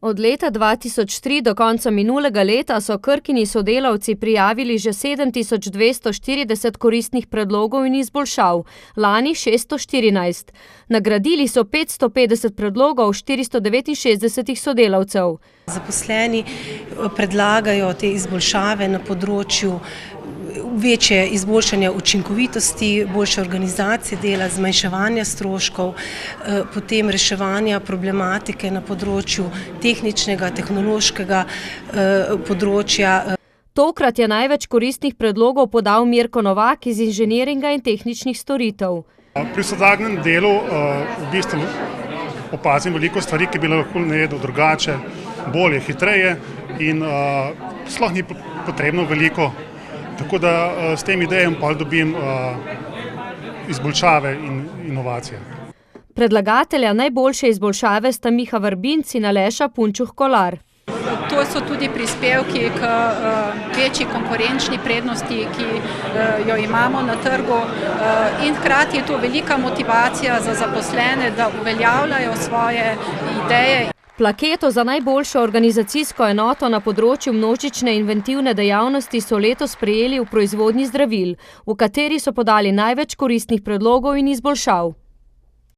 Od leta 2003 do konca minulega leta so Krkini sodelavci prijavili že 7240 koristnih predlogov in izboljšav, lani 614. Nagradili so 550 predlogov 469 sodelavcev. Zaposleni predlagajo te izboljšave na področju večje izboljšanja učinkovitosti, boljše organizacije dela, zmanjševanja stroškov, potem reševanja problematike na področju tehničnega, tehnološkega področja. Tokrat je največ koristnih predlogov podal Mirko Novak iz inženiringa in tehničnih storitev. Pri vsakdanjem delu v bistvu opazim veliko stvari, ki bi lahko naredil drugače, bolje, hitreje in sploh ni potrebno veliko. Tako da s tem idejam pa dobim izboljšave in inovacije. Predlagatelja najboljše izboljšave sta Miha Vrbinc in Aleša Punčuh-Kolar. To so tudi prispevki k večji konkurenčni prednosti, ki jo imamo na trgu, in hkrati je to velika motivacija za zaposlene, da uveljavljajo svoje ideje. Plaketo za najboljšo organizacijsko enoto na področju množične inventivne dejavnosti so letos prejeli v proizvodnji zdravil, v kateri so podali največ koristnih predlogov in izboljšav.